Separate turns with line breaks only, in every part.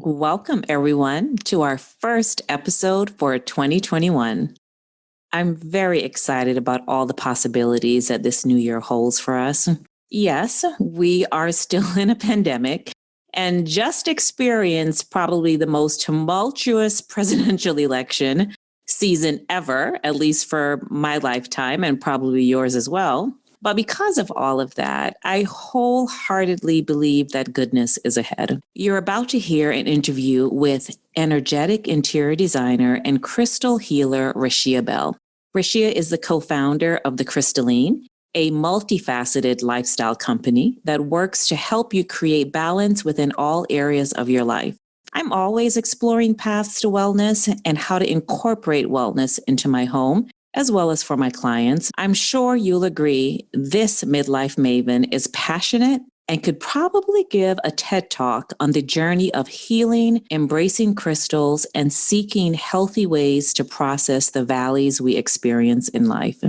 Welcome, everyone, to our first episode for 2021. I'm very excited about all the possibilities that this new year holds for us. Yes, we are still in a pandemic and just experienced probably the most tumultuous presidential election season ever, at least for my lifetime and probably yours as well. But because of all of that, I wholeheartedly believe that goodness is ahead. You're about to hear an interview with energetic interior designer and crystal healer Rashia Bell. Rashia is the co-founder of the Cristalline, a multi-faceted lifestyle company that works to help you create balance within all areas of your life. I'm always exploring paths to wellness and how to incorporate wellness into my home, as well as for my clients. I'm sure you'll agree this midlife maven is passionate and could probably give a TED Talk on the journey of healing, embracing crystals, and seeking healthy ways to process the valleys we experience in life.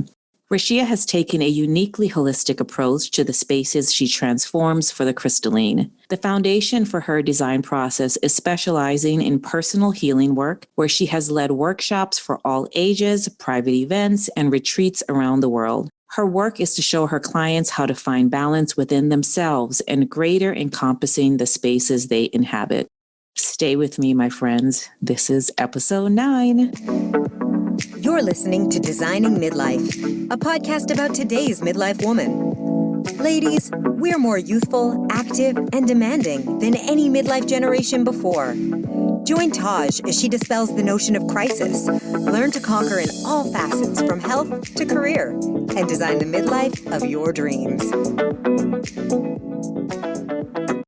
Rashia has taken a uniquely holistic approach to the spaces she transforms for the Cristalline. The foundation for her design process is specializing in personal healing work, where she has led workshops for all ages, private events, and retreats around the world. Her work is to show her clients how to find balance within themselves and greater encompassing the spaces they inhabit. Stay with me, my friends. This is episode 9.
You're listening to Designing Midlife, a podcast about today's midlife woman. Ladies, we're more youthful, active, and demanding than any midlife generation before. Join Taj as she dispels the notion of crisis, learn to conquer in all facets from health to career, and design the midlife of your dreams.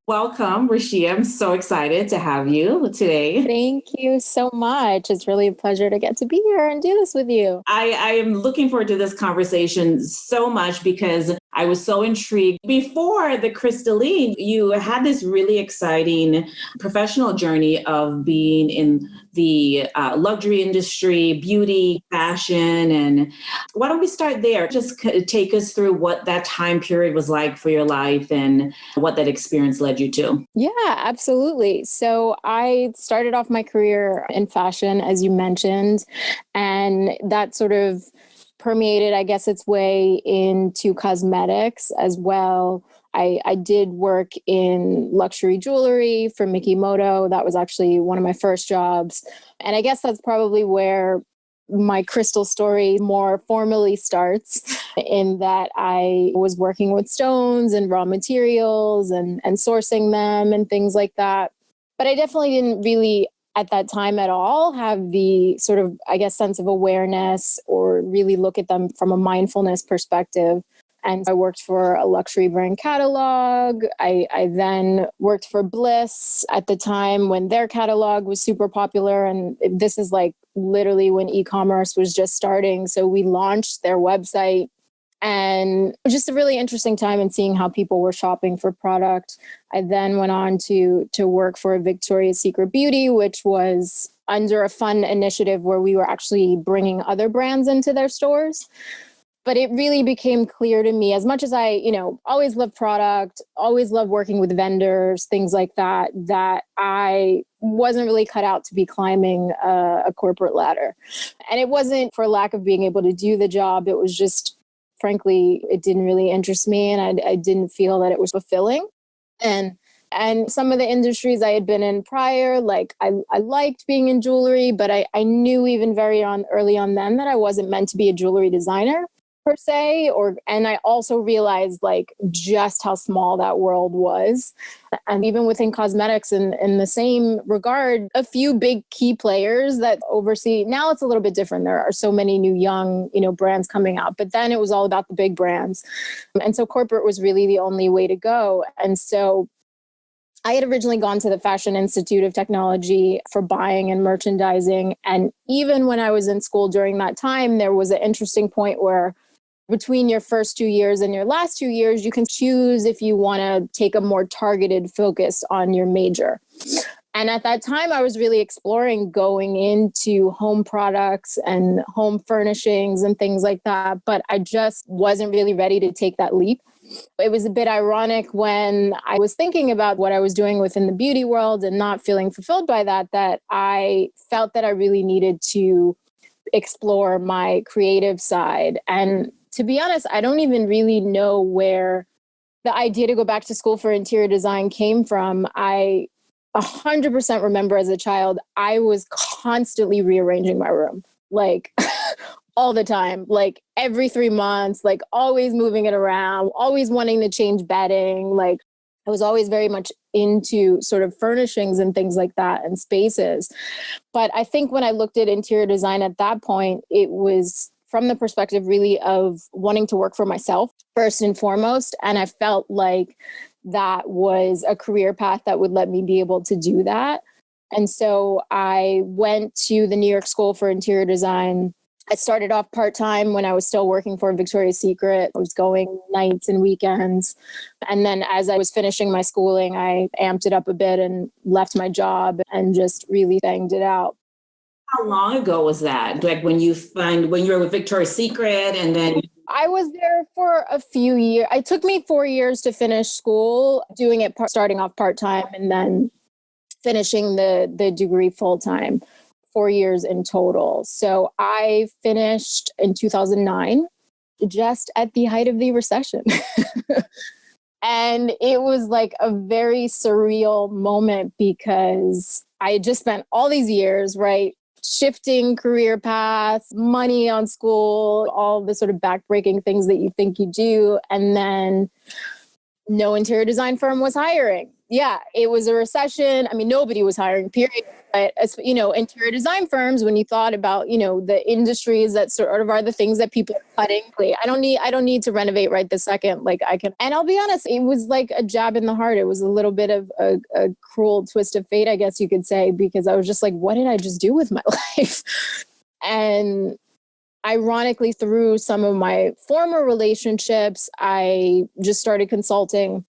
Welcome, Rashia. I'm so excited to have you today.
Thank you so much. It's really a pleasure to get to be here and do this with you.
I am looking forward to this conversation so much because I was so intrigued. Before the Cristalline, you had this really exciting professional journey of being in the luxury industry, beauty, fashion. And why don't we start there? Just take us through what that time period was like for your life and what that experience led you to.
Yeah, absolutely. So I started off my career in fashion, as you mentioned, and that sort of permeated, I guess, its way into cosmetics as well. I did work in luxury jewelry for Mikimoto. That was actually one of my first jobs. And I guess that's probably where my crystal story more formally starts, in that I was working with stones and raw materials and sourcing them and things like that. But I definitely didn't really at that time at all have the sort of, I guess, sense of awareness or really look at them from a mindfulness perspective. And I worked for a luxury brand catalog. I then worked for Bliss at the time when their catalog was super popular. And this is like literally when e-commerce was just starting. So we launched their website, and it was just a really interesting time in seeing how people were shopping for product. I then went on to work for Victoria's Secret Beauty, which was under a fun initiative where we were actually bringing other brands into their stores. But it really became clear to me, as much as I, always loved product, always loved working with vendors, things like that, that I wasn't really cut out to be climbing a corporate ladder. And it wasn't for lack of being able to do the job. It was just, frankly, it didn't really interest me, and I didn't feel that it was fulfilling. And some of the industries I had been in prior, like I liked being in jewelry, but I knew even early on then that I wasn't meant to be a jewelry designer per se, and I also realized like just how small that world was. And even within cosmetics in the same regard, a few big key players that oversee, now it's a little bit different. There are so many new young, brands coming out, but then it was all about the big brands. And so corporate was really the only way to go. And so I had originally gone to the Fashion Institute of Technology for buying and merchandising. And even when I was in school during that time, there was an interesting point where between your first 2 years and your last 2 years, you can choose if you want to take a more targeted focus on your major. And at that time, I was really exploring going into home products and home furnishings and things like that. But I just wasn't really ready to take that leap. It was a bit ironic when I was thinking about what I was doing within the beauty world and not feeling fulfilled by that, that I felt that I really needed to explore my creative side. And to be honest, I don't even really know where the idea to go back to school for interior design came from. I 100% remember as a child, I was constantly rearranging my room, like all the time, like every 3 months, like always moving it around, always wanting to change bedding. Like I was always very much into sort of furnishings and things like that and spaces. But I think when I looked at interior design at that point, it was from the perspective really of wanting to work for myself first and foremost. And I felt like that was a career path that would let me be able to do that. And so I went to the New York School for Interior Design. I started off part-time when I was still working for Victoria's Secret. I was going nights and weekends. And then as I was finishing my schooling, I amped it up a bit and left my job and just really banged it out.
How long ago was that? Like when you were with Victoria's Secret and then...
I was there for a few years. It took me 4 years to finish school, doing it, starting off part-time and then finishing the degree full-time. 4 years in total. So I finished in 2009, just at the height of the recession. And it was like a very surreal moment because I had just spent all these years, right, shifting career paths, money on school, all the sort of backbreaking things that you think you do. And then no interior design firm was hiring. Yeah, it was a recession. I mean, nobody was hiring, period. But, you know, interior design firms, when you thought about, you know, the industries that sort of are the things that people are cutting, I don't need to renovate right this second. Like I can, and I'll be honest, it was like a jab in the heart. It was a little bit of a cruel twist of fate, I guess you could say, because I was just like, what did I just do with my life? And ironically, through some of my former relationships, I just started consulting.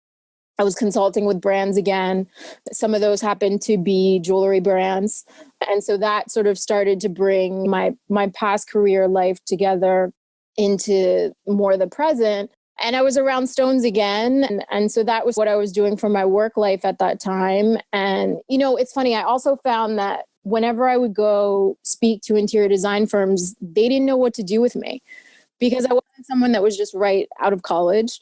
I was consulting with brands again. Some of those happened to be jewelry brands. And so that sort of started to bring my past career life together into more the present. And I was around stones again. And so that was what I was doing for my work life at that time. And, you know, it's funny. I also found that whenever I would go speak to interior design firms, they didn't know what to do with me because I wasn't someone that was just right out of college.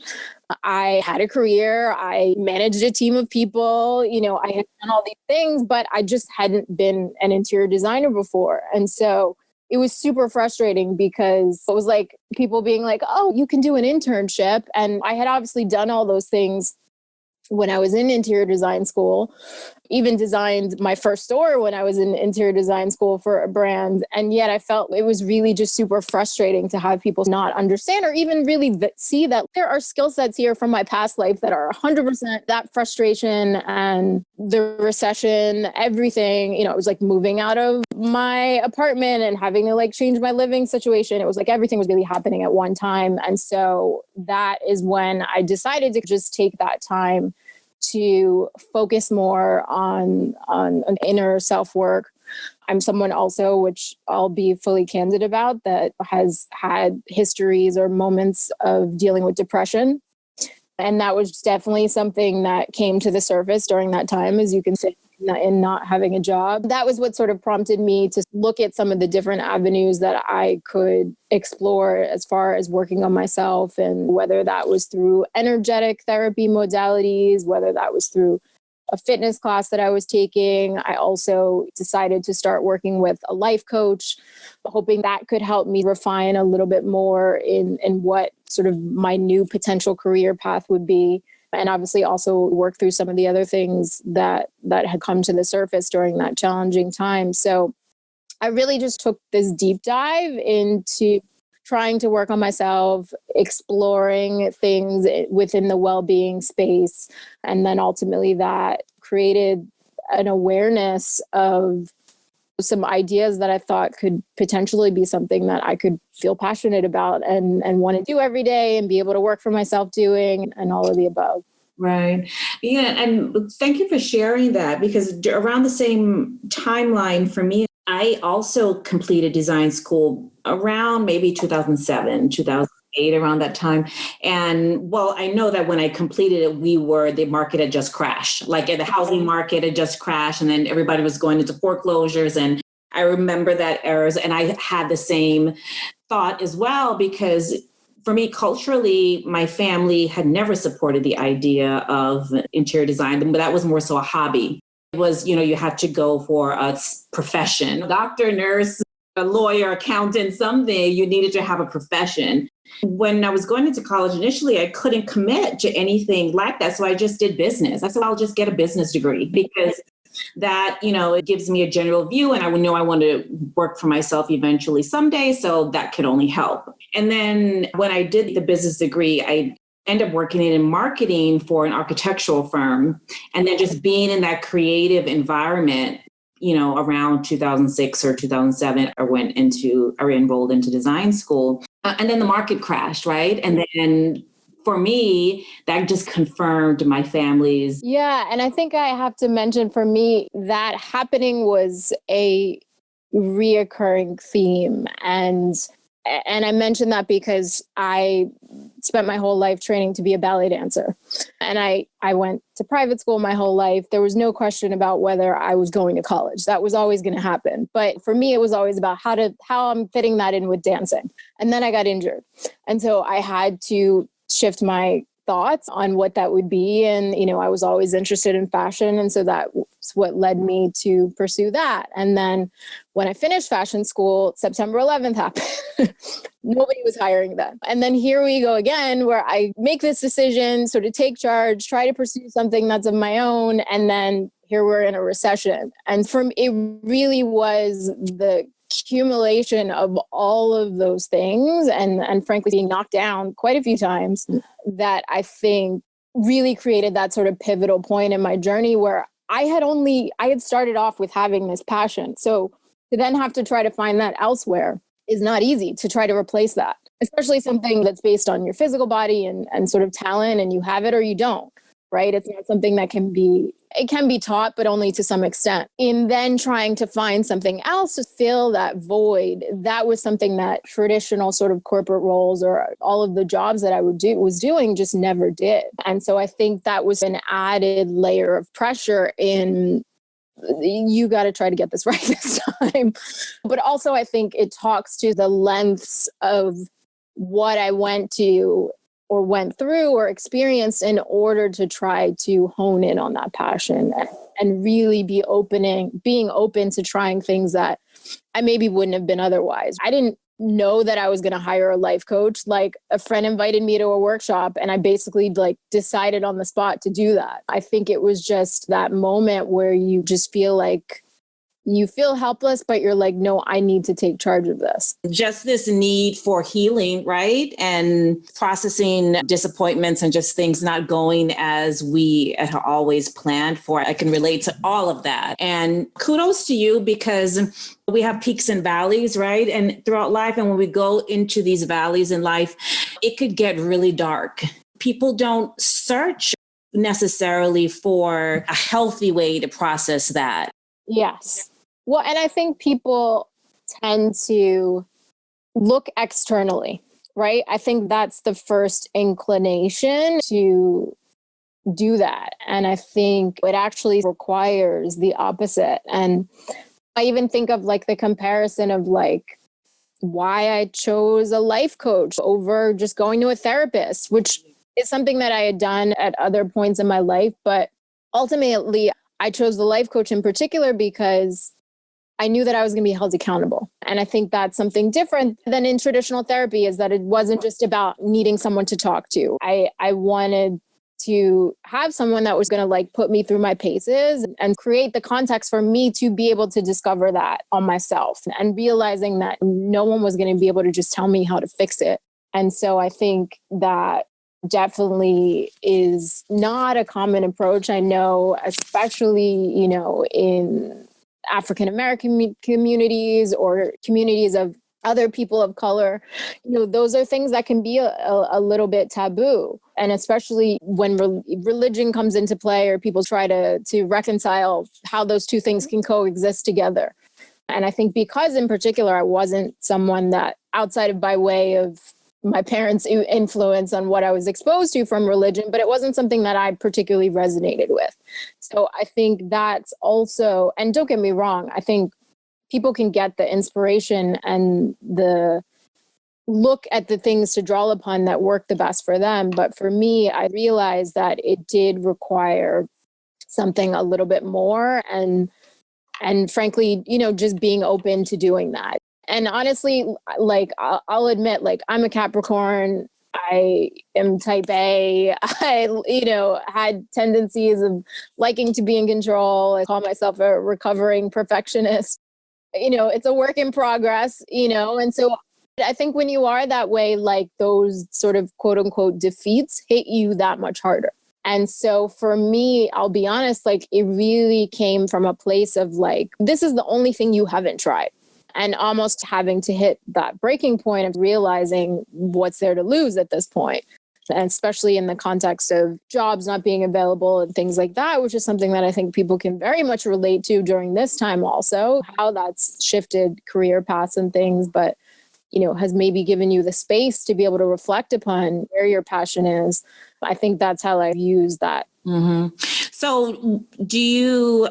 I had a career. I managed a team of people. You know, I had done all these things, but I just hadn't been an interior designer before. And so it was super frustrating because it was like people being like, oh, you can do an internship. And I had obviously done all those things when I was in interior design school, even designed my first store when I was in interior design school for a brand. And yet I felt it was really just super frustrating to have people not understand or even really see that there are skill sets here from my past life that are 100% that frustration and the recession, everything, you know, it was like moving out of my apartment and having to like change my living situation. It was like everything was really happening at one time. And so that is when I decided to just take that time to focus more on an inner self-work. I'm someone also, which I'll be fully candid about, that has had histories or moments of dealing with depression. And that was definitely something that came to the surface during that time, as you can see, in not having a job. That was what sort of prompted me to look at some of the different avenues that I could explore as far as working on myself, and whether that was through energetic therapy modalities, whether that was through a fitness class that I was taking. I also decided to start working with a life coach, hoping that could help me refine a little bit more in what sort of my new potential career path would be. And obviously also work through some of the other things that had come to the surface during that challenging time. So I really just took this deep dive into trying to work on myself, exploring things within the well-being space. And then ultimately that created an awareness of some ideas that I thought could potentially be something that I could feel passionate about and want to do every day and be able to work for myself doing, and all of the above.
Right. Yeah. And thank you for sharing that, because around the same timeline for me, I also completed design school around maybe 2007, 2008, around that time. And well, I know that when I completed it, the market had just crashed. Like the housing market had just crashed, and then everybody was going into foreclosures. And I remember that eras, and I had the same thought as well, because for me, culturally, my family had never supported the idea of interior design, but that was more so a hobby. It was, you had to go for a profession, doctor, nurse, a lawyer, accountant, something. You needed to have a profession. When I was going into college initially, I couldn't commit to anything like that. So I just did business. I said, I'll just get a business degree, because that, it gives me a general view, and I know I want to work for myself eventually someday. So that could only help. And then when I did the business degree, I ended up working in marketing for an architectural firm. And then just being in that creative environment, around 2006 or 2007, I enrolled into design school. And then the market crashed, right? And then for me, that just confirmed my family's.
Yeah. And I think I have to mention, for me, that happening was a reoccurring theme. And I mentioned that because I spent my whole life training to be a ballet dancer. And I went to private school my whole life. There was no question about whether I was going to college. That was always going to happen. But for me, it was always about how I'm fitting that in with dancing. And then I got injured. And so I had to shift my thoughts on what that would be. And, I was always interested in fashion. And so that's what led me to pursue that. And then when I finished fashion school, September 11th happened. Nobody was hiring then. And then here we go again, where I make this decision, sort of take charge, try to pursue something that's of my own. And then here we're in a recession. And it really was the accumulation of all of those things and frankly being knocked down quite a few times that I think really created that sort of pivotal point in my journey, where I had started off with having this passion. So to then have to try to find that elsewhere is not easy, to try to replace that, especially something that's based on your physical body and sort of talent, and you have it or you don't, right? It's not something that can be taught, but only to some extent. In then trying to find something else to fill that void, that was something that traditional sort of corporate roles or all of the jobs that I was doing just never did. And so I think that was an added layer of pressure in, you got to try to get this right this time. But also I think it talks to the lengths of what I went to or went through or experienced in order to try to hone in on that passion and really being open to trying things that I maybe wouldn't have been otherwise. I didn't know that I was going to hire a life coach. Like, a friend invited me to a workshop and I basically decided on the spot to do that. I think it was just that moment where you just feel like you feel helpless, but you're like, no, I need to take charge of this.
Just this need for healing, right? And processing disappointments and just things not going as we had always planned for. I can relate to all of that. And kudos to you, because we have peaks and valleys, right? And throughout life, and when we go into these valleys in life, it could get really dark. People don't search necessarily for a healthy way to process that.
Yes. Well, and I think people tend to look externally, right? I think that's the first inclination to do that. And I think it actually requires the opposite. And I even think of the comparison of why I chose a life coach over just going to a therapist, which is something that I had done at other points in my life. But ultimately, I chose the life coach in particular because I knew that I was going to be held accountable. And I think that's something different than in traditional therapy, is that it wasn't just about needing someone to talk to. I wanted to have someone that was going to put me through my paces and create the context for me to be able to discover that on myself, and realizing that no one was going to be able to just tell me how to fix it. And so I think that definitely is not a common approach. I know, especially, in African American communities or communities of other people of color, those are things that can be a little bit taboo. And especially when religion comes into play, or people try to reconcile how those two things can coexist together. And I think because in particular, I wasn't someone that, outside of by way of my parents' influence on what I was exposed to from religion, but it wasn't something that I particularly resonated with. So I think that's also, and don't get me wrong, I think people can get the inspiration and the look at the things to draw upon that work the best for them. But for me, I realized that it did require something a little bit more. And frankly, just being open to doing that. And honestly, like, I'll admit, like, I'm a Capricorn. I am type A. I, had tendencies of liking to be in control. I call myself a recovering perfectionist. It's a work in progress, and so I think when you are that way, like, those sort of quote unquote defeats hit you that much harder. And so for me, I'll be honest, like, it really came from a place of like, this is the only thing you haven't tried. And almost having to hit that breaking point of realizing what's there to lose at this point. And especially in the context of jobs not being available and things like that, which is something that I think people can very much relate to during this time also, how that's shifted career paths and things, but, has maybe given you the space to be able to reflect upon where your passion is. I think that's how I use that.
Mm-hmm. So do you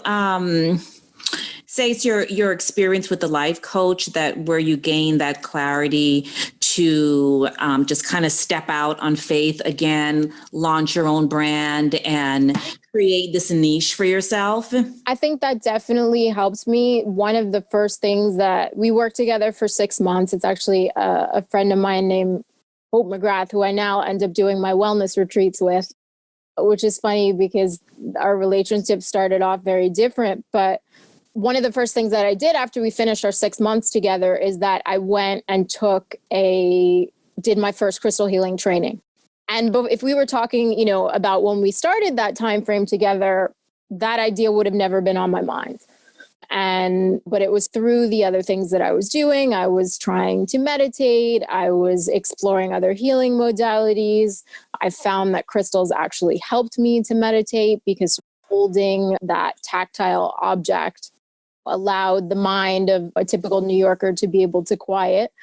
say it's your experience with the life coach that where you gain that clarity to just kind of step out on faith again, launch your own brand and create this niche for yourself?
I think that definitely helps me. One of the first things that we worked together for 6 months, it's actually a friend of mine named Hope McGrath, who I now end up doing my wellness retreats with, which is funny because our relationship started off very different. But one of the first things that I did after we finished our 6 months together is that I went and did my first crystal healing training. And if we were talking, about when we started that time frame together, that idea would have never been on my mind. But it was through the other things that I was doing. I was trying to meditate. I was exploring other healing modalities. I found that crystals actually helped me to meditate because holding that tactile object allowed the mind of a typical New Yorker to be able to quiet.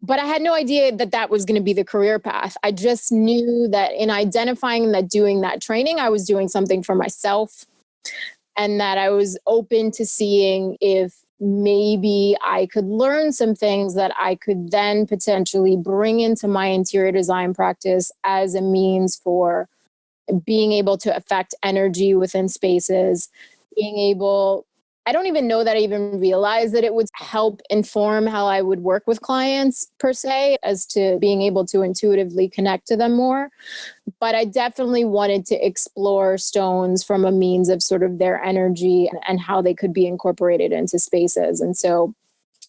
But I had no idea that that was going to be the career path. I just knew that in identifying that doing that training, I was doing something for myself, and that I was open to seeing if maybe I could learn some things that I could then potentially bring into my interior design practice as a means for being able to affect energy within spaces, being able, I don't even know that I even realized that it would help inform how I would work with clients per se, as to being able to intuitively connect to them more. But I definitely wanted to explore stones from a means of sort of their energy and how they could be incorporated into spaces. And so,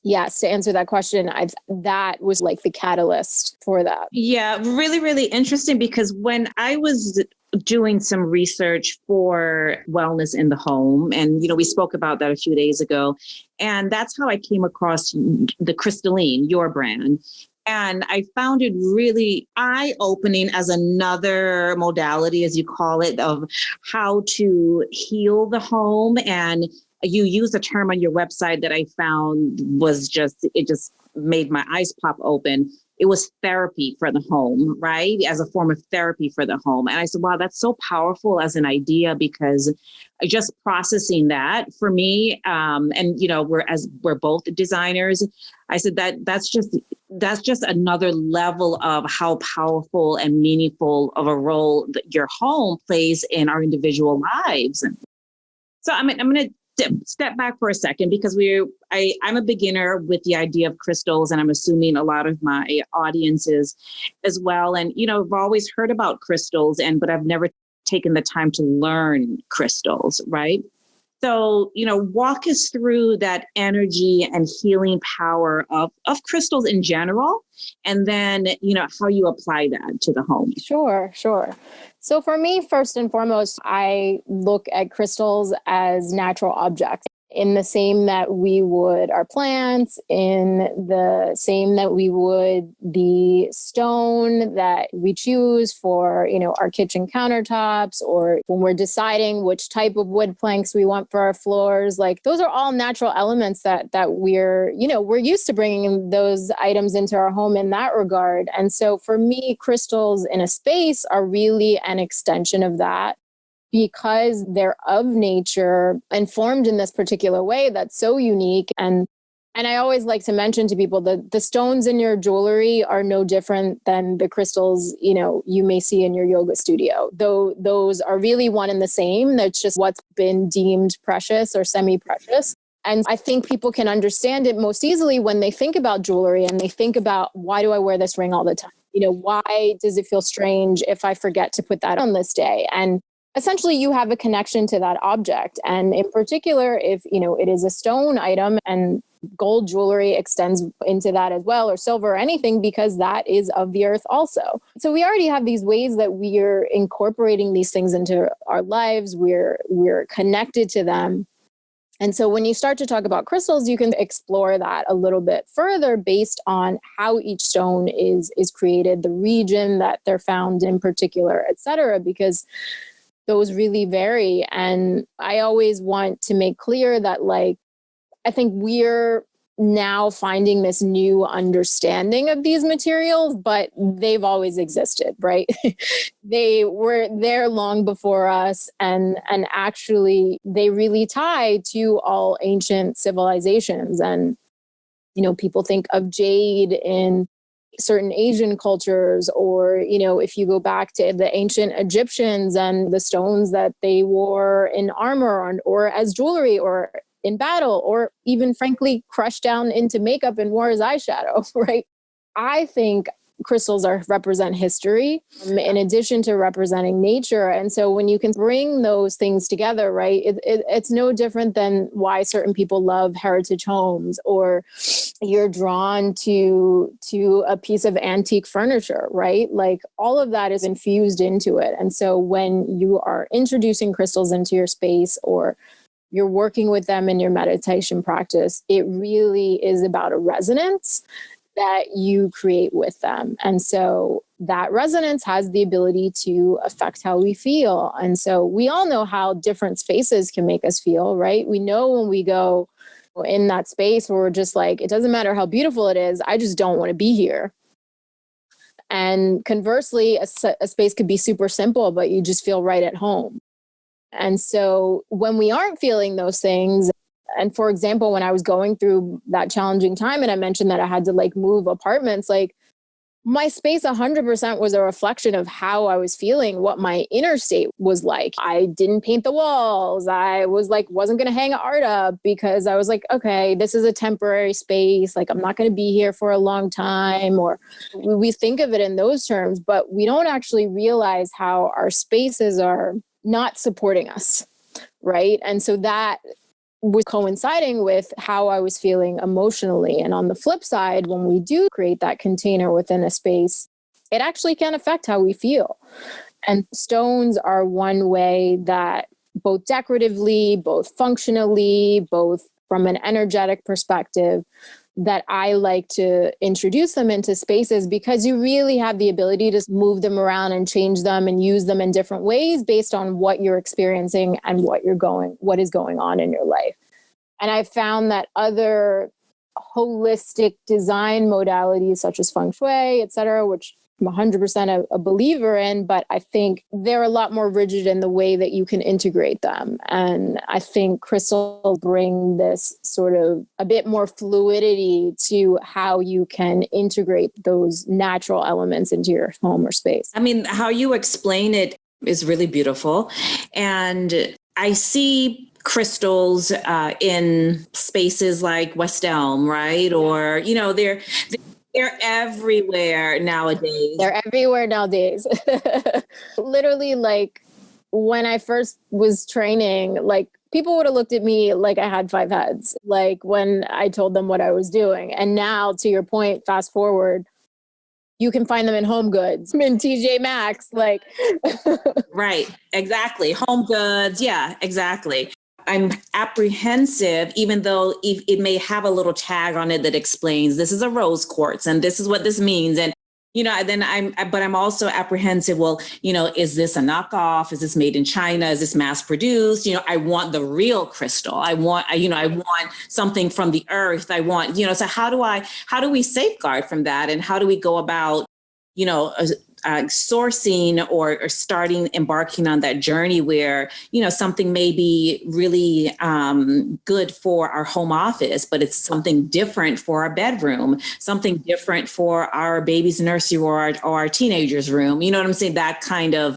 yes, to answer that question, that was like the catalyst for that.
Yeah, really, really interesting, because when I was doing some research for wellness in the home, and, we spoke about that a few days ago, and that's how I came across the Cristalline, your brand. And I found it really eye-opening as another modality, as you call it, of how to heal the home. And you use a term on your website that I found was it just made my eyes pop open. It was therapy for the home, right? As a form of therapy for the home. And I said, wow, that's so powerful as an idea, because just processing that for me, and we're both designers, I said that's just another level of how powerful and meaningful of a role that your home plays in our individual lives. So I'm going to step back for a second, because I'm a beginner with the idea of crystals, and I'm assuming a lot of my audiences as well. And, I've always heard about crystals, but I've never taken the time to learn crystals, right? So, walk us through that energy and healing power of crystals in general, and then, how you apply that to the home.
Sure. So for me, first and foremost, I look at crystals as natural objects. in the same that we would our plants, in the same that we would the stone that we choose for, our kitchen countertops, or when we're deciding which type of wood planks we want for our floors. Like, those are all natural elements that we're used to bringing those items into our home in that regard. And so for me, crystals in a space are really an extension of that, because they're of nature and formed in this particular way that's so unique. And I always like to mention to people that the stones in your jewelry are no different than the crystals, you may see in your yoga studio. Though those are really one and the same. That's just what's been deemed precious or semi-precious. And I think people can understand it most easily when they think about jewelry and they think about, why do I wear this ring all the time? Why does it feel strange if I forget to put that on this day? And essentially, you have a connection to that object. And in particular, if, it is a stone item, and gold jewelry extends into that as well, or silver or anything, because that is of the earth also. So we already have these ways that we are incorporating these things into our lives. We're connected to them. And so when you start to talk about crystals, you can explore that a little bit further based on how each stone is created, the region that they're found in particular, et cetera, because those really vary. And I always want to make clear that, I think we're now finding this new understanding of these materials, but they've always existed, right? They were there long before us. And actually, they really tie to all ancient civilizations. And, people think of jade in certain Asian cultures, or, if you go back to the ancient Egyptians and the stones that they wore in armor or as jewelry or in battle, or even frankly crushed down into makeup and wore as eyeshadow, right? I think crystals represent history in addition to representing nature. And so when you can bring those things together, right, it's no different than why certain people love heritage homes, or you're drawn to a piece of antique furniture, right? Like, all of that is infused into it. And so when you are introducing crystals into your space, or you're working with them in your meditation practice, it really is about a resonance that you create with them. And so that resonance has the ability to affect how we feel. And so we all know how different spaces can make us feel, right? We know when we go in that space where we're just like, it doesn't matter how beautiful it is, I just don't want to be here. And conversely, a space could be super simple, but you just feel right at home. And so when we aren't feeling those things, and for example, when I was going through that challenging time and I mentioned that I had to move apartments, my space 100% was a reflection of how I was feeling, what my inner state was like. I didn't paint the walls. I was wasn't going to hang art up because I was like, okay, this is a temporary space. I'm not going to be here for a long time. Or we think of it in those terms, but we don't actually realize how our spaces are not supporting us, right? And so that was coinciding with how I was feeling emotionally. And on the flip side, when we do create that container within a space, it actually can affect how we feel. And stones are one way that both decoratively, both functionally, both from an energetic perspective, that I like to introduce them into spaces, because you really have the ability to move them around and change them and use them in different ways based on what you're experiencing and what is going on in your life. And I've found that other holistic design modalities such as feng shui, et cetera, which I'm 100% a believer in, but I think they're a lot more rigid in the way that you can integrate them. And I think crystals bring this sort of a bit more fluidity to how you can integrate those natural elements into your home or space.
I mean, how you explain it is really beautiful. And I see crystals in spaces like West Elm, right? Or, they're everywhere nowadays.
Literally, when I first was training, people would have looked at me like I had 5 heads, when I told them what I was doing. And now, to your point, fast forward, you can find them in Home Goods, in TJ Maxx,
Right, exactly. Home Goods. Yeah, exactly. I'm apprehensive, even though it may have a little tag on it that explains this is a rose quartz and this is what this means. And, but I'm also apprehensive. Well, is this a knockoff? Is this made in China? Is this mass produced? I want the real crystal. I want something from the earth. I want, so how do we safeguard from that? And how do we go about, sourcing or embarking on that journey where, something may be really good for our home office, but it's something different for our bedroom, something different for our baby's nursery or our teenager's room. You know what I'm saying? That kind of,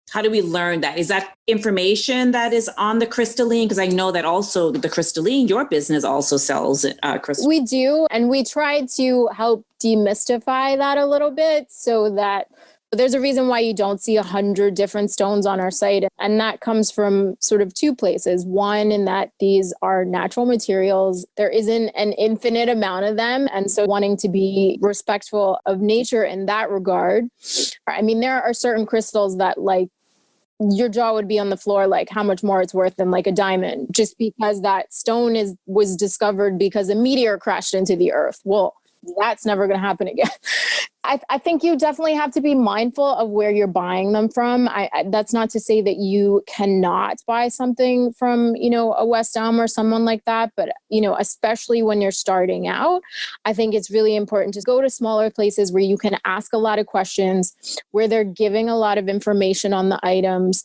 how do we learn that? Is that information that is on the Cristalline? Because I know that also the Cristalline, your business also sells crystal.
We do. And we try to help demystify that a little bit so that there's a reason why you don't see 100 different stones on our site. And that comes from sort of two places. One, in that these are natural materials. There isn't an infinite amount of them. And so wanting to be respectful of nature in that regard. I mean, there are certain crystals that your jaw would be on the floor, like how much more it's worth than like a diamond, just because that stone was discovered because a meteor crashed into the earth. Well, that's never going to happen again. I think you definitely have to be mindful of where you're buying them from. That's not to say that you cannot buy something from, a West Elm or someone like that. But, especially when you're starting out, I think it's really important to go to smaller places where you can ask a lot of questions, where they're giving a lot of information on the items.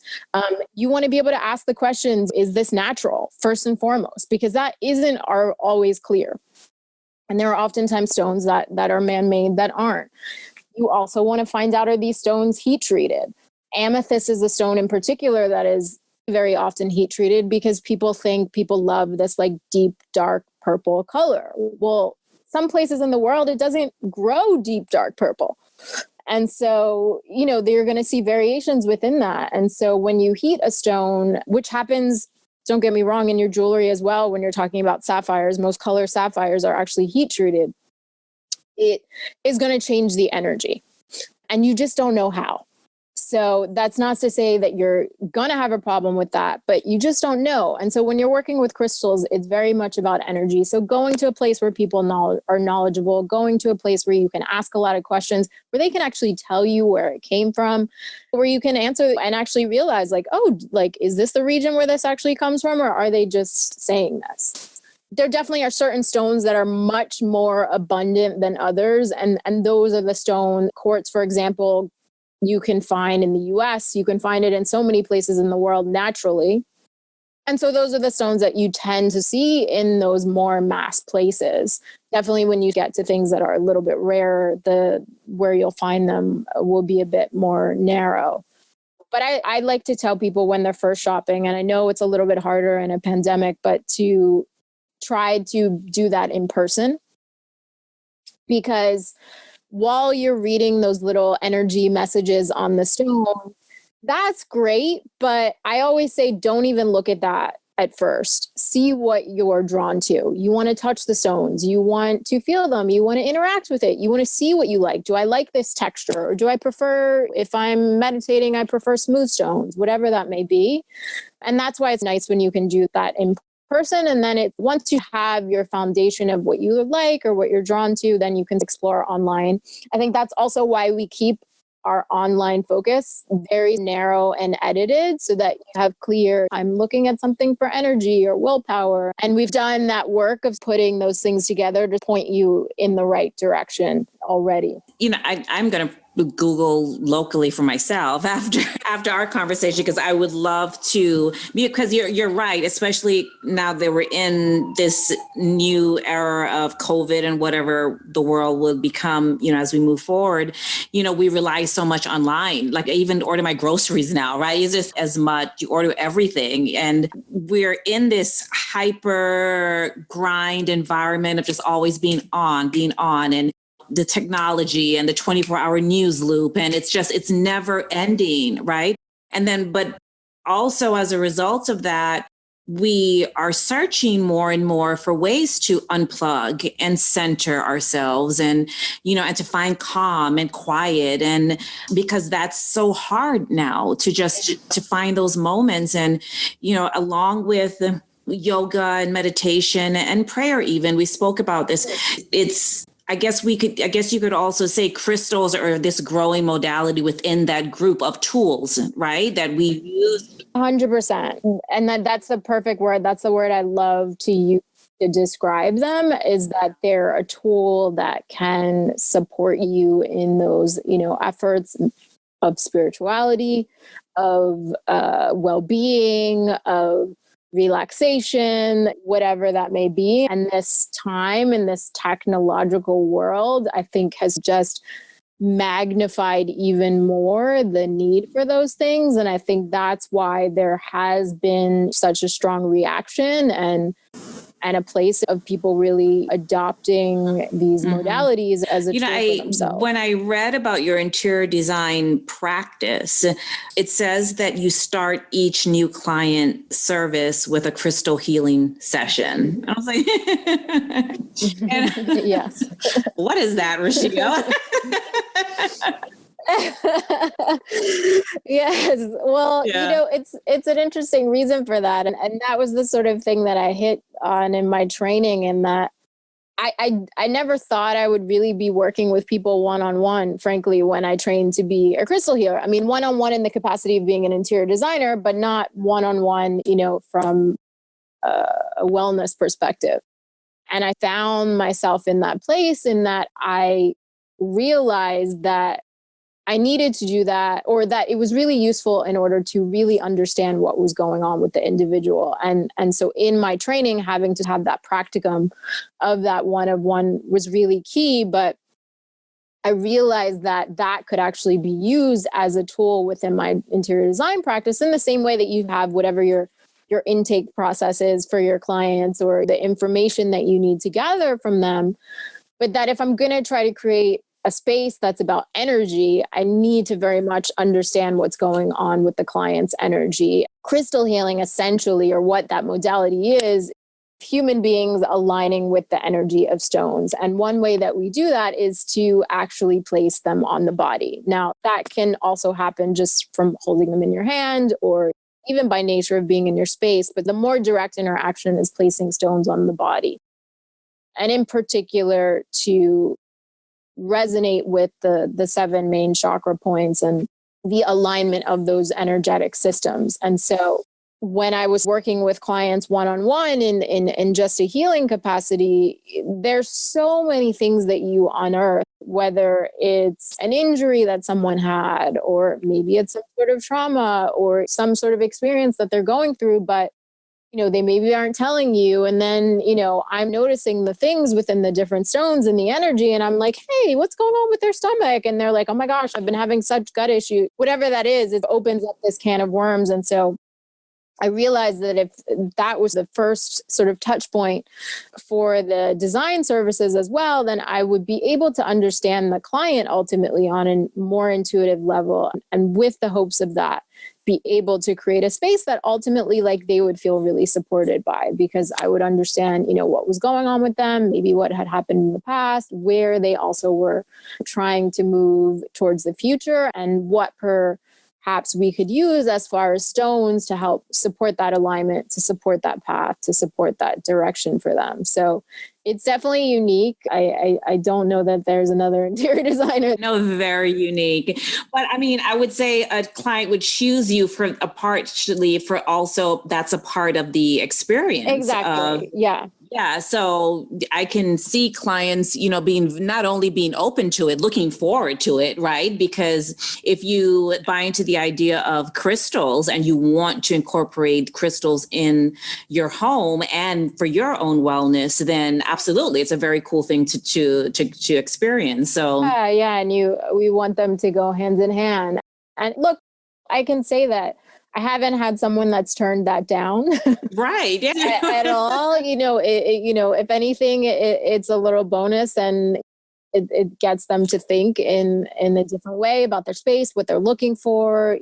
You want to be able to ask the questions, is this natural, first and foremost, because that isn't always clear. And there are oftentimes stones that are man-made that aren't. You also want to find out, are these stones heat treated? Amethyst is a stone in particular that is very often heat treated because people love this like deep, dark purple color. Well, some places in the world, it doesn't grow deep, dark purple. And so, they're going to see variations within that. And so when you heat a stone, which happens, don't get me wrong, in your jewelry as well, when you're talking about sapphires, most color sapphires are actually heat treated. It is going to change the energy and you just don't know how. So that's not to say that you're going to have a problem with that, but you just don't know. And so when you're working with crystals, it's very much about energy. So going to a place where people are knowledgeable, going to a place where you can ask a lot of questions, where they can actually tell you where it came from, where you can answer and actually realize is this the region where this actually comes from, or are they just saying this? There definitely are certain stones that are much more abundant than others. And those are the stone quartz, for example, you can find in the US, you can find it in so many places in the world naturally. And so those are the stones that you tend to see in those more mass places. Definitely when you get to things that are a little bit rarer, where you'll find them will be a bit more narrow. But I like to tell people when they're first shopping, and I know it's a little bit harder in a pandemic, but to try to do that in person. Because while you're reading those little energy messages on the stone, that's great. But I always say, don't even look at that at first. See what you're drawn to. You want to touch the stones. You want to feel them. You want to interact with it. You want to see what you like. Do I like this texture? Or do I prefer, if I'm meditating, I prefer smooth stones, whatever that may be. And that's why it's nice when you can do that in person. And then once you have your foundation of what you like or what you're drawn to, then you can explore online. I think that's also why we keep our online focus very narrow and edited so that you have clear, I'm looking at something for energy or willpower. And we've done that work of putting those things together to point you in the right direction already.
I'm going to Google locally for myself after our conversation, because I would love to, because you're right, especially now that we're in this new era of COVID and whatever the world will become, as we move forward, we rely so much online. Like I even order my groceries now, right? It's just as much, you order everything. And we're in this hyper grind environment of just always being on, and the technology and the 24-hour news loop. And it's never ending, right? And then, but also as a result of that, we are searching more and more for ways to unplug and center ourselves and, and to find calm and quiet. And because that's so hard now to find those moments. And, along with yoga and meditation and prayer even. We spoke about this. I guess you could also say crystals are this growing modality within that group of tools, right? That we use.
100%. And that's the perfect word. That's the word I love to use to describe them, is that they're a tool that can support you in those, efforts of spirituality, of well-being, of relaxation, whatever that may be. And this time in this technological world, I think has just magnified even more the need for those things. And I think that's why there has been such a strong reaction and a place of people really adopting these modalities as a tool for themselves.
When I read about your interior design practice, it says that you start each new client service with a crystal healing session. I was like,
yes.
What is that, Rashia?
Yes. Well, it's an interesting reason for that. And that was the sort of thing that I hit on in my training, in that I never thought I would really be working with people one-on-one, frankly, when I trained to be a crystal healer. I mean, one-on-one in the capacity of being an interior designer, but not one-on-one, from a wellness perspective. And I found myself in that place, in that I realized that I needed to do that, or that it was really useful in order to really understand what was going on with the individual. And so in my training, having to have that practicum of that one-of-one was really key. But I realized that that could actually be used as a tool within my interior design practice, in the same way that you have whatever your intake process is for your clients, or the information that you need to gather from them. But that if I'm going to try to create a space that's about energy, I need to very much understand what's going on with the client's energy. Crystal healing, essentially, or what that modality is, human beings aligning with the energy of stones. And one way that we do that is to actually place them on the body. Now, that can also happen just from holding them in your hand, or even by nature of being in your space. But the more direct interaction is placing stones on the body. And in particular, to resonate with the 7 main chakra points and the alignment of those energetic systems. And so when I was working with clients one-on-one in just a healing capacity, there's so many things that you unearth, whether it's an injury that someone had, or maybe it's some sort of trauma or some sort of experience that they're going through, but they maybe aren't telling you. And then, I'm noticing the things within the different stones and the energy. And I'm like, hey, what's going on with their stomach? And they're like, oh my gosh, I've been having such gut issues. Whatever that is, it opens up this can of worms. And so I realized that if that was the first sort of touch point for the design services as well, then I would be able to understand the client ultimately on a more intuitive level. And with the hopes of that, be able to create a space that ultimately they would feel really supported by, because I would understand, what was going on with them, maybe what had happened in the past, where they also were trying to move towards the future, and what perhaps we could use as far as stones to help support that alignment, to support that path, to support that direction for them. So it's definitely unique. I don't know that there's another interior designer.
No, very unique. But I mean, I would say a client would choose you for partially for also that's a part of the experience.
Exactly. Yeah.
Yeah. So I can see clients, not only being open to it, looking forward to it, right? Because if you buy into the idea of crystals and you want to incorporate crystals in your home and for your own wellness, then absolutely, it's a very cool thing to experience. So
yeah. And we want them to go hand in hand. And look, I can say that I haven't had someone that's turned that down.
Right. Yeah.
at all. If anything, it's a little bonus, and it gets them to think in a different way about their space, what they're looking for.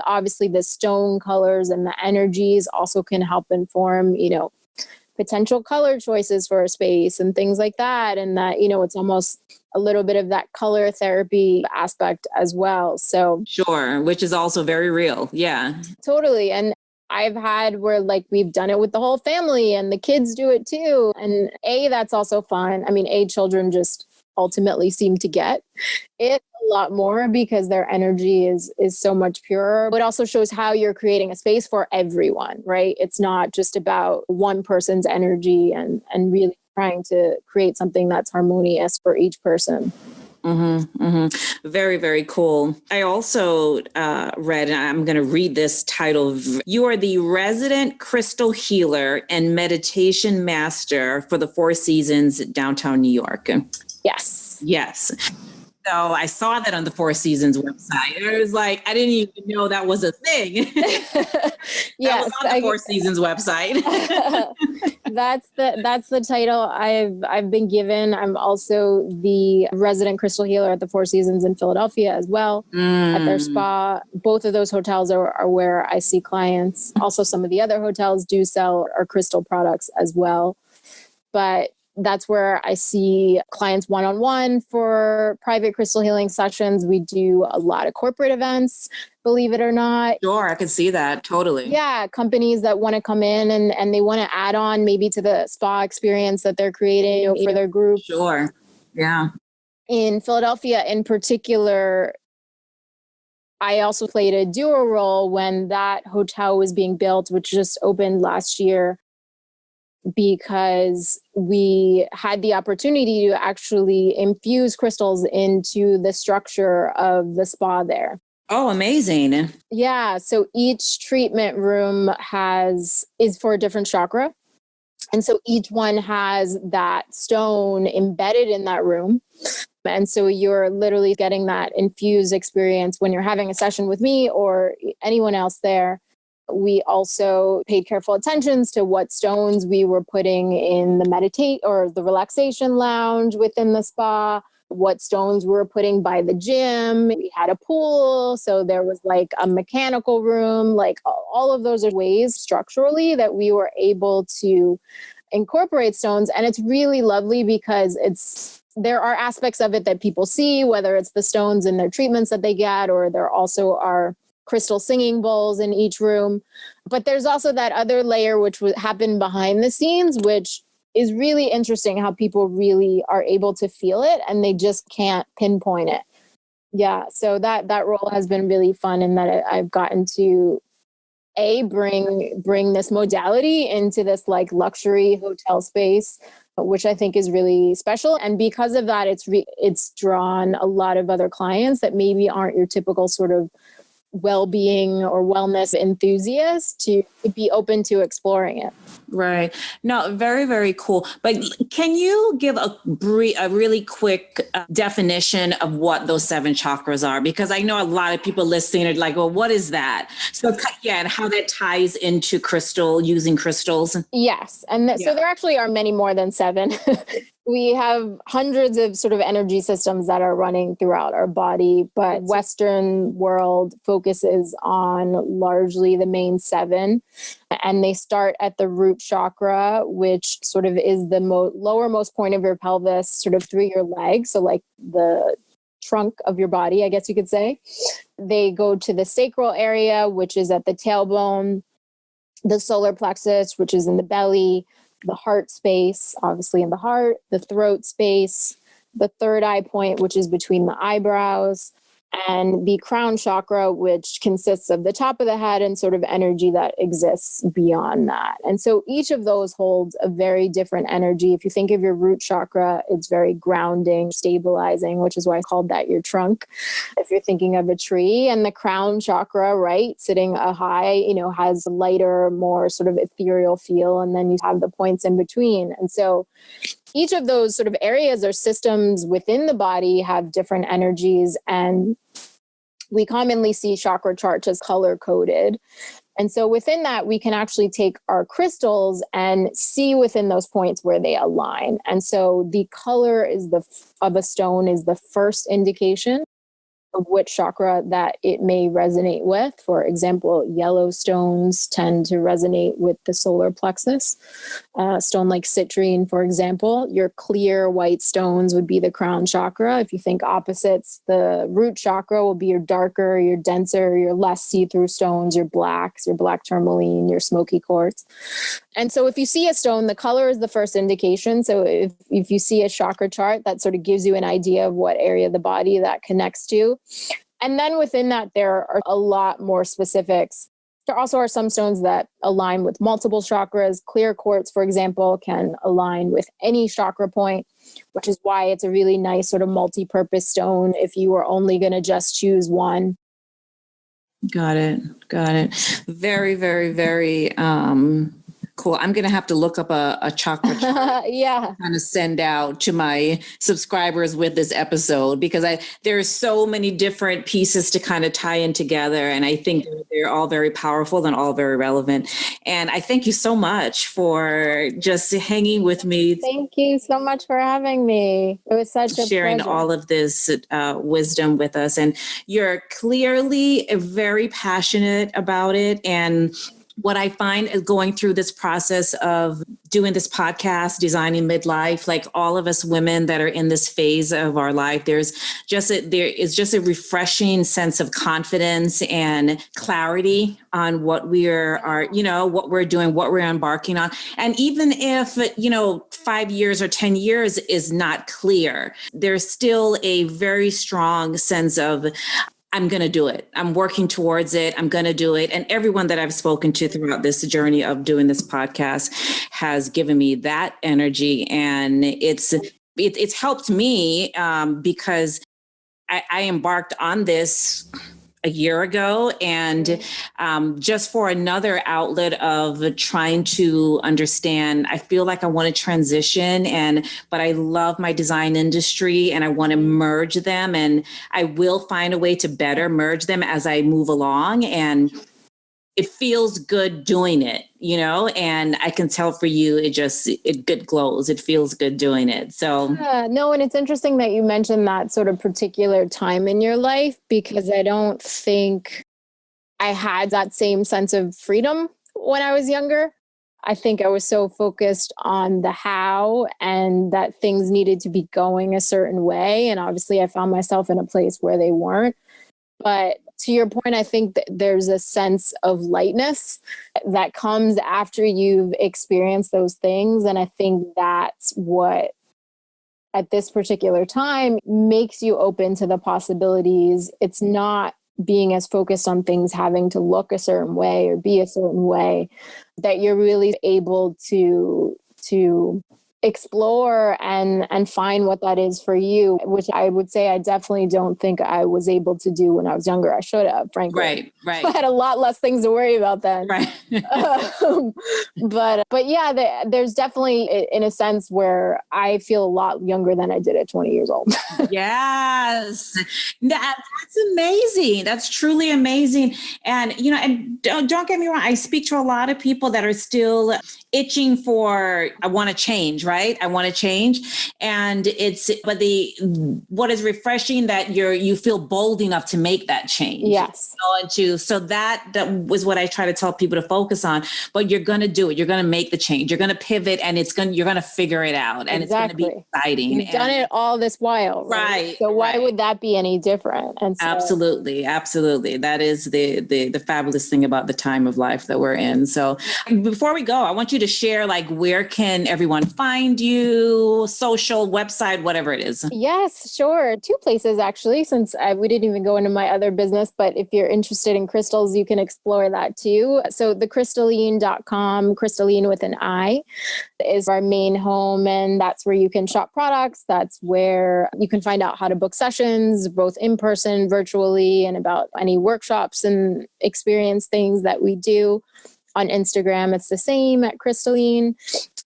Obviously the stone colors and the energies also can help inform, potential color choices for a space and things like that. And that, it's almost a little bit of that color therapy aspect as well. So
sure, which is also very real. Yeah,
totally. And I've had where like we've done it with the whole family and the kids do it too. And that's also fun. I mean, children just ultimately seem to get it a lot more because their energy is so much purer. It also shows how you're creating a space for everyone, right? It's not just about one person's energy and really trying to create something that's harmonious for each person.
Mm-hmm, mm-hmm. Very, very cool. I also read, and I'm going to read this title. You are the resident crystal healer and meditation master for the Four Seasons downtown New York.
Yes.
Yes. So I saw that on the Four Seasons website. It was like, I didn't even know that was a thing.
Yes,
that was on the Four Seasons website.
That's the title I've been given. I'm also the resident crystal healer at the Four Seasons in Philadelphia as well, at their spa. Both of those hotels are where I see clients. Also, some of the other hotels do sell our crystal products as well. But that's where I see clients one-on-one for private crystal healing sessions. We do a lot of corporate events, believe it or not.
Sure, I can see that. Totally.
Yeah, companies that want to come in and they want to add on maybe to the spa experience that they're creating for their group.
Sure. Yeah.
In Philadelphia in particular, I also played a duo role when that hotel was being built, which just opened last year, because we had the opportunity to actually infuse crystals into the structure of the spa there.
Oh, amazing.
Yeah. So each treatment room is for a different chakra. And so each one has that stone embedded in that room. And so you're literally getting that infused experience when you're having a session with me or anyone else there. We also paid careful attention to what stones we were putting in the relaxation lounge within the spa, what stones we were putting by the gym. We had a pool, so there was like a mechanical room, like all of those are ways structurally that we were able to incorporate stones. And it's really lovely because there are aspects of it that people see, whether it's the stones in their treatments that they get, or there also are crystal singing bowls in each room. But there's also that other layer which would happen behind the scenes, which is really interesting how people really are able to feel it and they just can't pinpoint it. Yeah. So that role has been really fun in that I've gotten to bring this modality into this like luxury hotel space, which I think is really special. And because of that, it's drawn a lot of other clients that maybe aren't your typical sort of well-being or wellness enthusiasts to be open to exploring it.
Right. No, very, very cool. But can you give a really quick definition of what those 7 chakras are? Because I know a lot of people listening are like, well, what is that? So yeah, and how that ties into using crystals.
Yes. And so there actually are many more than 7. We have hundreds of sort of energy systems that are running throughout our body, but Western world focuses on largely the main 7. And they start at the root chakra, which sort of is the lowermost point of your pelvis, sort of through your legs. So like the trunk of your body, I guess you could say. They go to the sacral area, which is at the tailbone, the solar plexus, which is in the belly, the heart space, obviously in the heart, the throat space, the third eye point, which is between the eyebrows, and the crown chakra, which consists of the top of the head and sort of energy that exists beyond that. And so each of those holds a very different energy. If you think of your root chakra, it's very grounding, stabilizing, which is why I called that your trunk. If you're thinking of a tree, and the crown chakra, right, sitting high, has a lighter, more sort of ethereal feel. And then you have the points in between. And so each of those sort of areas or systems within the body have different energies, and we commonly see chakra charts as color coded. And so within that, we can actually take our crystals and see within those points where they align. And so the color of a stone is the first indication. of which chakra that it may resonate with. For example, yellow stones tend to resonate with the solar plexus. Stone like citrine, for example, your clear white stones would be the crown chakra. If you think opposites, the root chakra will be your darker, your denser, your less see-through stones, your blacks, your black tourmaline, your smoky quartz. And so if you see a stone, the color is the first indication. So if you see a chakra chart, that sort of gives you an idea of what area of the body that connects to. And then within that, there are a lot more specifics. There also are some stones that align with multiple chakras. Clear quartz, for example, can align with any chakra point, which is why it's a really nice sort of multi-purpose stone if you were only going to just choose one.
Got it. Very, very, very cool. I'm going to have to look up a chakra chart.
Yeah.
Kind of send out to my subscribers with this episode, because there's so many different pieces to kind of tie in together. And I think they're all very powerful and all very relevant. And I thank you so much for just hanging with me.
Thank you so much for having me. It was such a
sharing
pleasure.
all of this wisdom with us. And you're clearly very passionate about it. And what I find is going through this process of doing this podcast, Designing Midlife, like all of us women that are in this phase of our life, there is just a refreshing sense of confidence and clarity on what what we're doing, what we're embarking on. And even if, 5 years or 10 years is not clear, there's still a very strong sense of, I'm going to do it. I'm working towards it. I'm going to do it. And everyone that I've spoken to throughout this journey of doing this podcast has given me that energy. And it's helped me because I embarked on this a year ago, and just for another outlet of trying to understand. I feel like I want to transition, but I love my design industry and I want to merge them, and I will find a way to better merge them as I move along. And it feels good doing it, and I can tell for you, it glows. It feels good doing it. So
no, and it's interesting that you mentioned that sort of particular time in your life, because I don't think I had that same sense of freedom when I was younger. I think I was so focused on the how and that things needed to be going a certain way. And obviously I found myself in a place where they weren't. But to your point, I think that there's a sense of lightness that comes after you've experienced those things. And I think that's what, at this particular time, makes you open to the possibilities. It's not being as focused on things having to look a certain way or be a certain way, that you're really able to explore and find what that is for you, which I would say I definitely don't think I was able to do when I was younger. I should have, frankly.
Right.
I had a lot less things to worry about then.
Right.
But yeah, there's definitely, in a sense, where I feel a lot younger than I did at 20 years old.
Yes. That's amazing. That's truly amazing. And, and don't get me wrong. I speak to a lot of people that are still itching for, I want to change, right? I want to change. And what is refreshing that you feel bold enough to make that change.
Yes.
So that was what I try to tell people to focus on, but you're going to do it. You're going to make the change. You're going to pivot, and you're going to figure it out, and
Exactly.
It's going to be exciting.
You've done it all this while. Right. So why would that be any different? And so,
Absolutely. That is the fabulous thing about the time of life that we're in. So before we go, I want you to share, where can everyone find you, social, website, whatever it is.
Yes, sure. 2 places, actually, since we didn't even go into my other business. But if you're interested in crystals, you can explore that too. So the Cristalline.com, Cristalline with an I, is our main home. And that's where you can shop products. That's where you can find out how to book sessions, both in person, virtually, and about any workshops and experience things that we do. On Instagram, it's the same at Cristalline.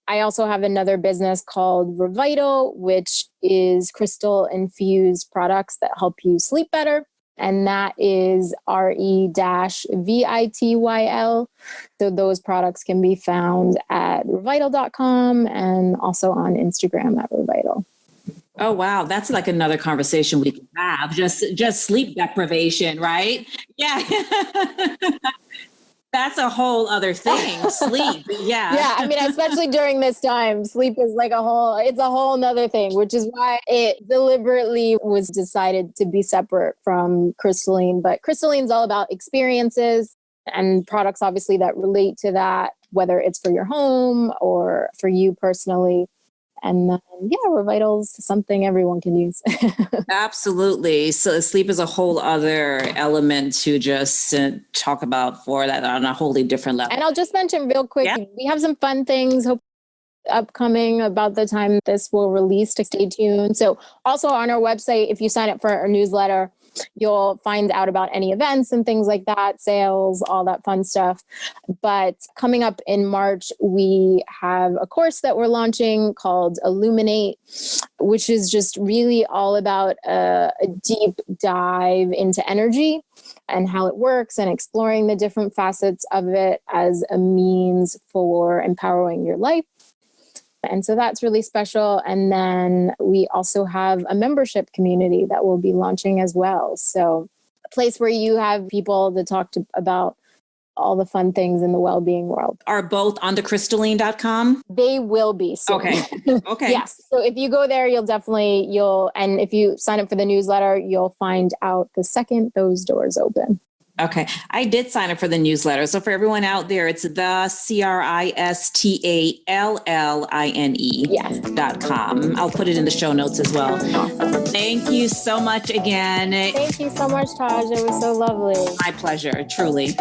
I also have another business called Revital, which is crystal infused products that help you sleep better. And that is RE-VITYL. So those products can be found at revital.com and also on Instagram at Revital.
Oh, wow. That's like another conversation we can have. Just sleep deprivation, right? Yeah. That's a whole other thing. Sleep. Yeah.
Yeah. I mean, especially during this time, sleep is like it's a whole nother thing, which is why it deliberately was decided to be separate from Crystalline. But Crystalline's all about experiences and products, obviously, that relate to that, whether it's for your home or for you personally. And then, Revitals, something everyone can use.
Absolutely. So sleep is a whole other element to just talk about for that on a wholly different level.
And I'll just mention real quick, we have some fun things upcoming about the time this will release, to stay tuned. So also on our website, if you sign up for our newsletter, you'll find out about any events and things like that, sales, all that fun stuff. But coming up in March, we have a course that we're launching called Illuminate, which is just really all about a deep dive into energy and how it works and exploring the different facets of it as a means for empowering your life. And so that's really special. And then we also have a membership community that we'll be launching as well. So a place where you have people to talk about all the fun things in the well-being world.
Are both on the Cristalline.com?
They will be soon.
Okay.
Yes. So if you go there, and if you sign up for the newsletter, you'll find out the second those doors open.
Okay. I did sign up for the newsletter. So for everyone out there, it's the Cristalline.com. I'll put it in the show notes as well. Thank you so much again.
Thank you so much, Taj. It was so lovely.
My pleasure, truly.